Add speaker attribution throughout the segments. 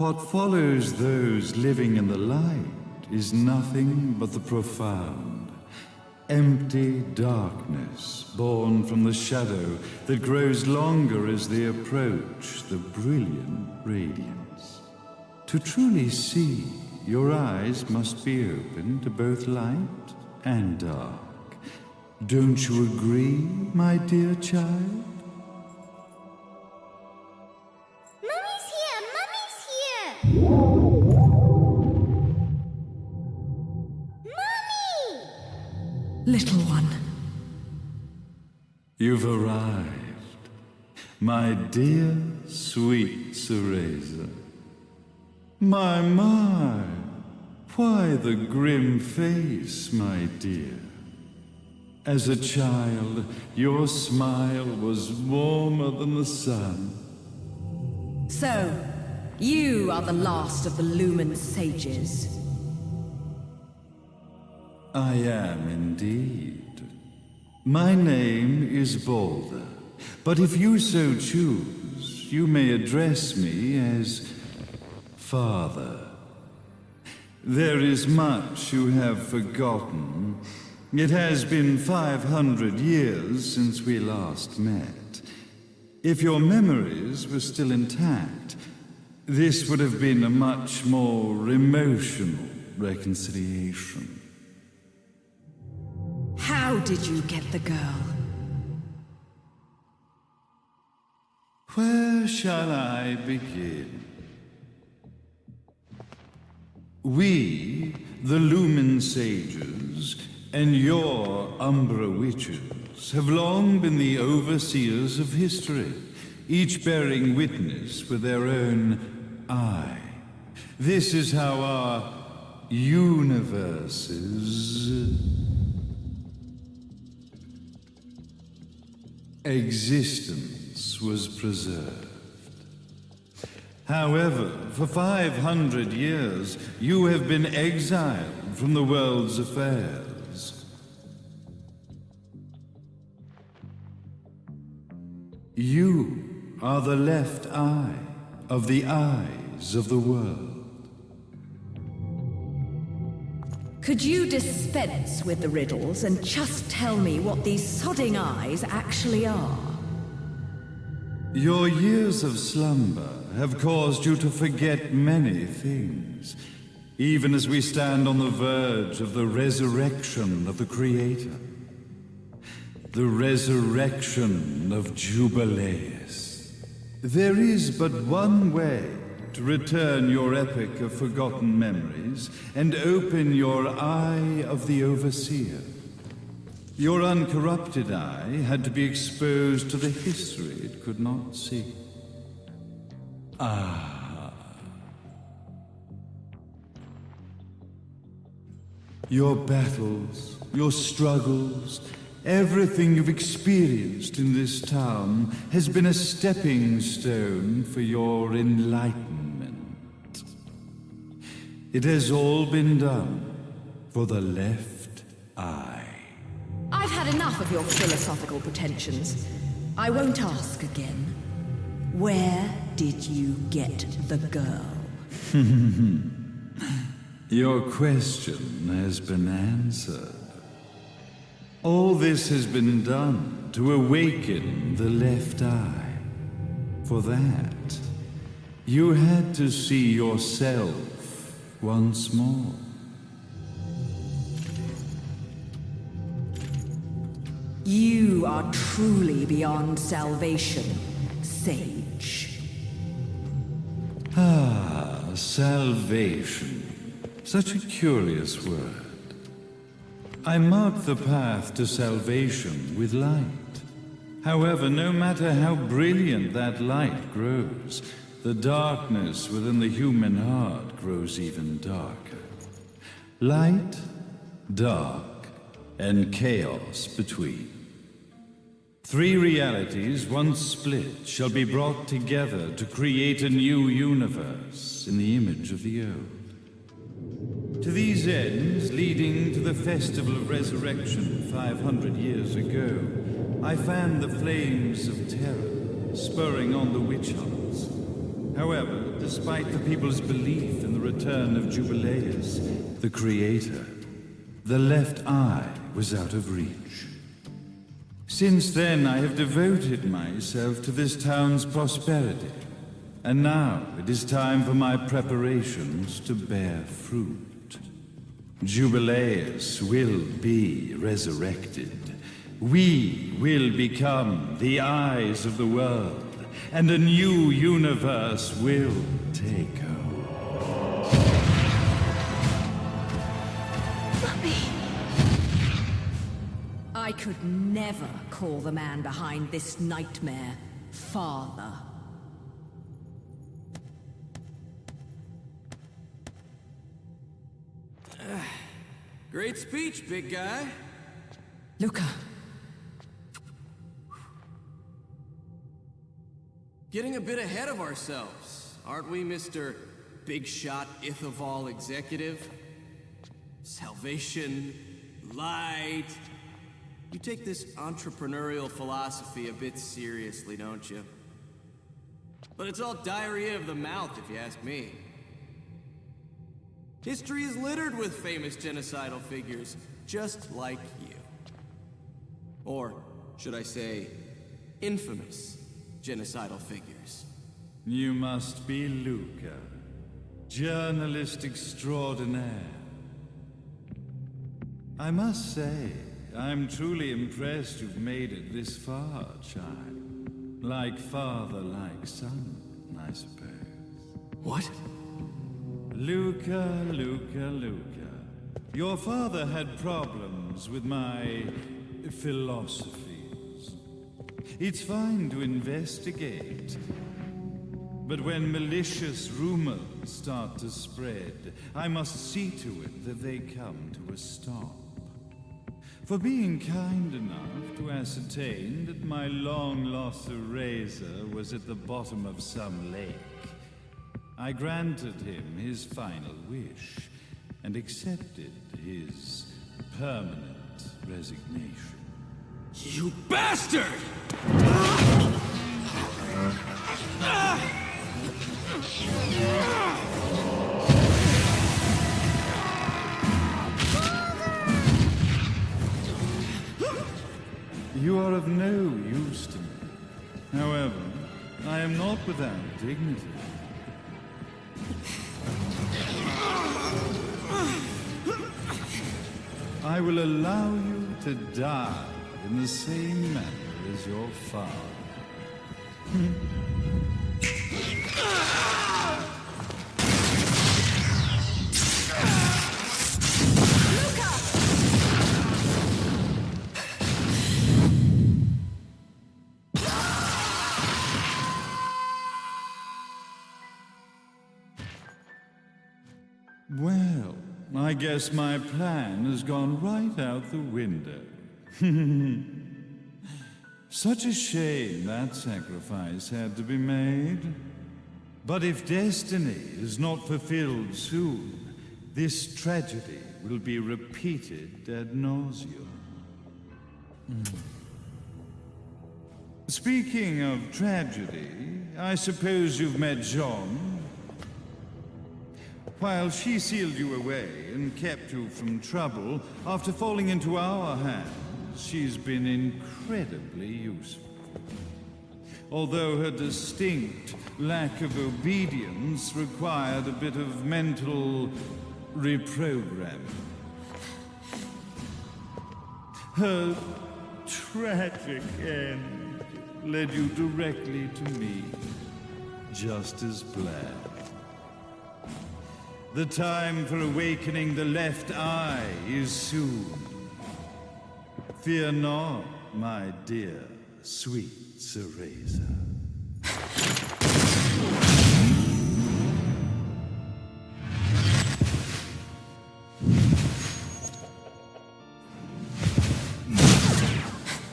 Speaker 1: What follows those living in the light is nothing but the profound, empty darkness born from the shadow that grows longer as they approach the brilliant radiance. To truly see, your eyes must be open to both light and dark. Don't you agree, my dear child?
Speaker 2: Mummy's here! Mummy's here! Mummy!
Speaker 3: Little one.
Speaker 1: You've arrived, my dear, sweet Cereza. My, why the grim face, my dear? As a child, your smile was warmer than the sun.
Speaker 3: So, you are the last of the Lumen sages.
Speaker 1: I am indeed. My name is Balder, but if you so choose, you may address me as Father. There is much you have forgotten. It has been 500 years since we last met. If your memories were still intact, this would have been a much more emotional reconciliation.
Speaker 3: How did you get the girl?
Speaker 1: Where shall I begin? We, the Lumen Sages, and your Umbra Witches have long been the overseers of history, each bearing witness with their own eye. This is how our universe's existence was preserved. However, for 500 years, you have been exiled from the world's affairs. You are the left eye of the eyes of the world.
Speaker 3: Could you dispense with the riddles and just tell me what these sodding eyes actually are?
Speaker 1: Your years of slumber have caused you to forget many things, even as we stand on the verge of the resurrection of the Creator. The resurrection of Jubileus. There is but one way to return your epic of forgotten memories and open your eye of the Overseer. Your uncorrupted eye had to be exposed to the history it could not see. Your battles, your struggles, everything you've experienced in this town has been a stepping stone for your enlightenment. It has all been done for the left eye.
Speaker 3: I've had enough of your philosophical pretensions. I won't ask again. Where did you get the girl?
Speaker 1: Your question has been answered. All this has been done to awaken the left eye. For that, you had to see yourself once more.
Speaker 3: You are truly beyond salvation, sage.
Speaker 1: Salvation. Such a curious word. I mark the path to salvation with light. However, no matter how brilliant that light grows, the darkness within the human heart grows even darker. Light, dark, and chaos between. Three realities, once split, shall be brought together to create a new universe in the image of the old. To these ends, leading to the Festival of Resurrection 500 years ago, I fanned the flames of terror, spurring on the witch hunts. However, despite the people's belief in the return of Jubileus, the creator, the left eye was out of reach. Since then, I have devoted myself to this town's prosperity. And now it is time for my preparations to bear fruit. Jubileus will be resurrected. We will become the eyes of the world, and a new universe will take hold.
Speaker 3: Mummy! I could never call the man behind this nightmare father.
Speaker 4: Great speech, big guy.
Speaker 3: Luca.
Speaker 4: Getting a bit ahead of ourselves, aren't we, Mr. Big Shot Ithaval Executive? Salvation, light. You take this entrepreneurial philosophy a bit seriously, don't you? But it's all diarrhea of the mouth, if you ask me. History is littered with famous genocidal figures, just like you. Or, should I say, infamous genocidal figures.
Speaker 1: You must be Luca, journalist extraordinaire. I must say, I'm truly impressed you've made it this far, child. Like father, like son, I suppose.
Speaker 4: What?
Speaker 1: Luca, Luca, Luca. Your father had problems with my philosophies. It's fine to investigate, but when malicious rumors start to spread, I must see to it that they come to a stop. For being kind enough to ascertain that my long-lost eraser was at the bottom of some lake, I granted him his final wish and accepted his permanent resignation.
Speaker 4: You bastard!
Speaker 1: You are of no use to me. However, I am not without dignity. I will allow you to die in the same manner as your father. Well, I guess my plan has gone right out the window. Such a shame that sacrifice had to be made. But if destiny is not fulfilled soon, this tragedy will be repeated ad nauseum. Speaking of tragedy, I suppose you've met Jean. While she sealed you away and kept you from trouble, after falling into our hands, she's been incredibly useful. Although her distinct lack of obedience required a bit of mental reprogramming. Her tragic end led you directly to me, just as planned. The time for awakening the left eye is soon. Fear not, my dear, sweet Cereza.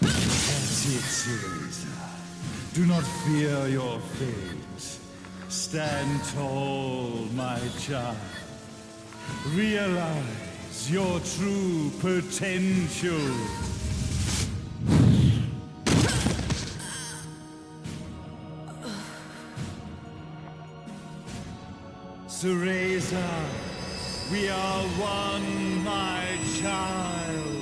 Speaker 1: That's it, Cereza. Do not fear your fate. Stand tall, my child. Realize your true potential. Creator. We are one, my child.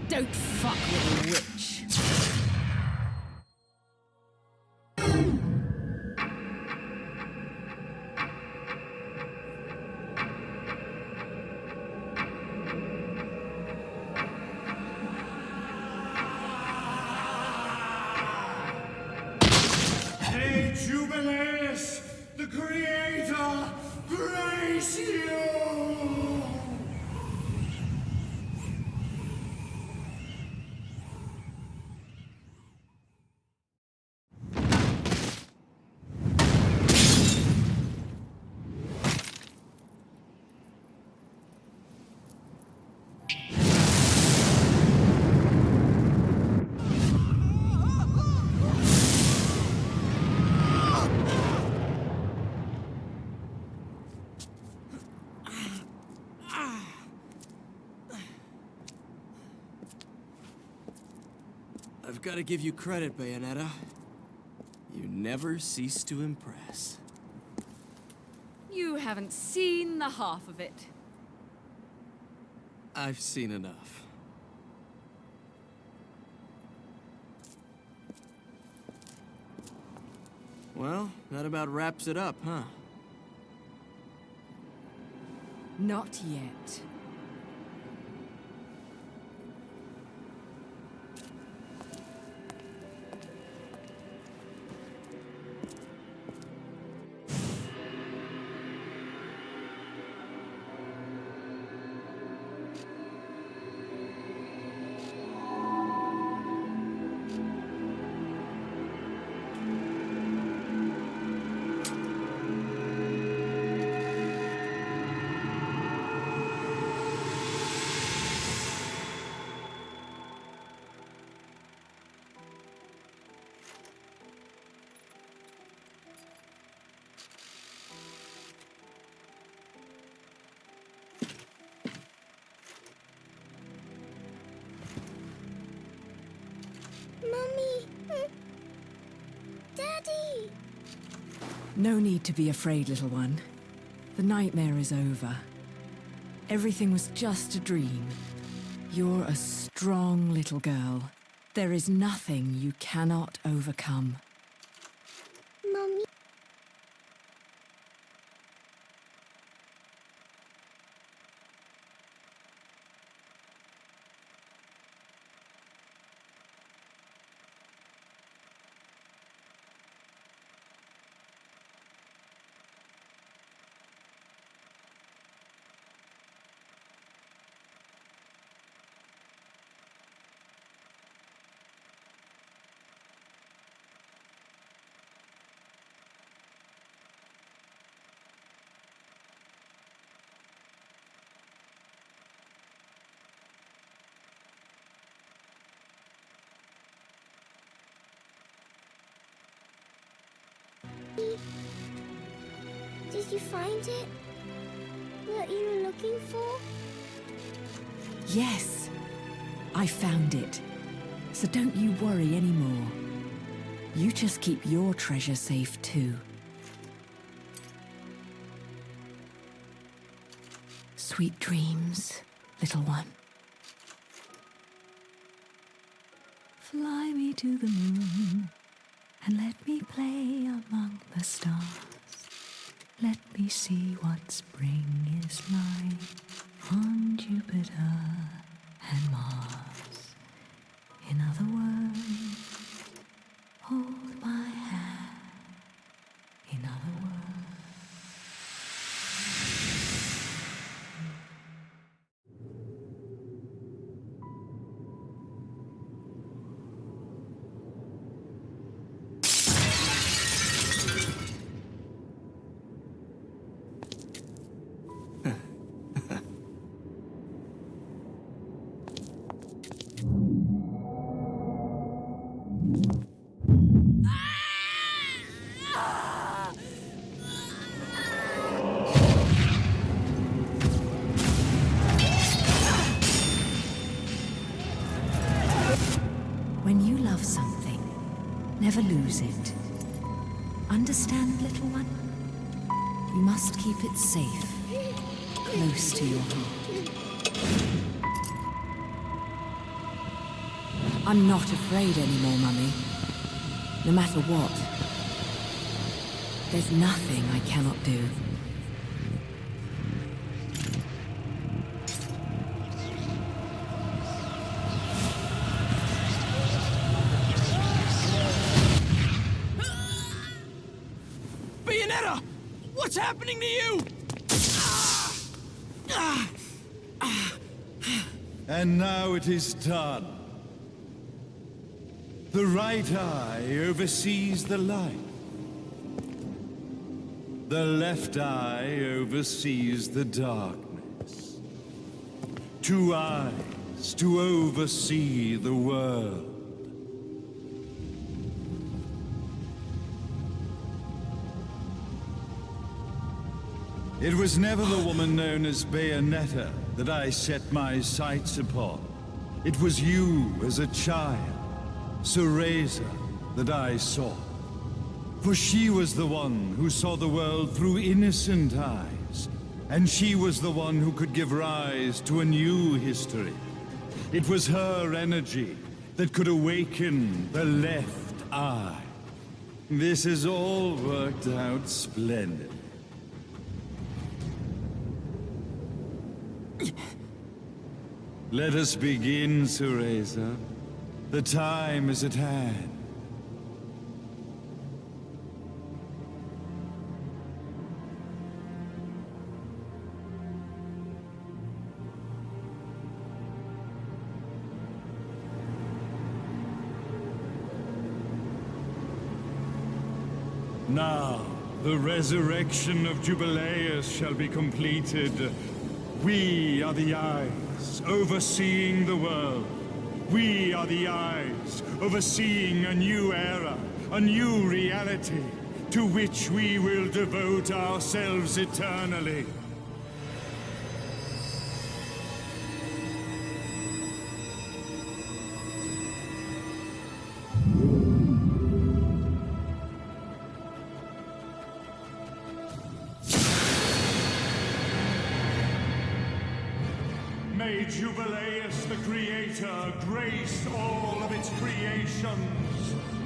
Speaker 3: Don't fuck with a witch.
Speaker 1: Hey, Jubileus, the Creator, grace you!
Speaker 4: I've got to give you credit, Bayonetta. You never cease to impress.
Speaker 3: You haven't seen the half of it.
Speaker 4: I've seen enough. Well, that about wraps it up, huh?
Speaker 3: Not yet.
Speaker 2: Daddy!
Speaker 3: No need to be afraid, little one. The nightmare is over. Everything was just a dream. You're a strong little girl. There is nothing you cannot overcome.
Speaker 2: Mommy. Did you find it? What you were looking for?
Speaker 3: Yes, I found it. So don't you worry anymore. You just keep your treasure safe too. Sweet dreams, little one. Fly me to the moon and let me play among the stars. Let me see what spring is like on Jupiter and Mars. In other words, hold my hand. In other words. When you love something, never lose it. Understand, little one? You must keep it safe, close to your heart. I'm not afraid anymore, Mummy. No matter what. There's nothing I cannot do.
Speaker 4: Bayonetta! What's happening to you?
Speaker 1: And now it is done. The right eye oversees the light. The left eye oversees the darkness. 2 eyes to oversee the world. It was never the woman known as Bayonetta that I set my sights upon. It was you as a child, Cereza, that I saw. For she was the one who saw the world through innocent eyes, and she was the one who could give rise to a new history. It was her energy that could awaken the left eye. This has all worked out splendid. Let us begin, Cereza. The time is at hand. Now, the resurrection of Jubileus shall be completed. We are the eyes, overseeing the world. We are the eyes, overseeing a new era, a new reality, to which we will devote ourselves eternally.
Speaker 5: May Jubileus the Creator grace all of its creations.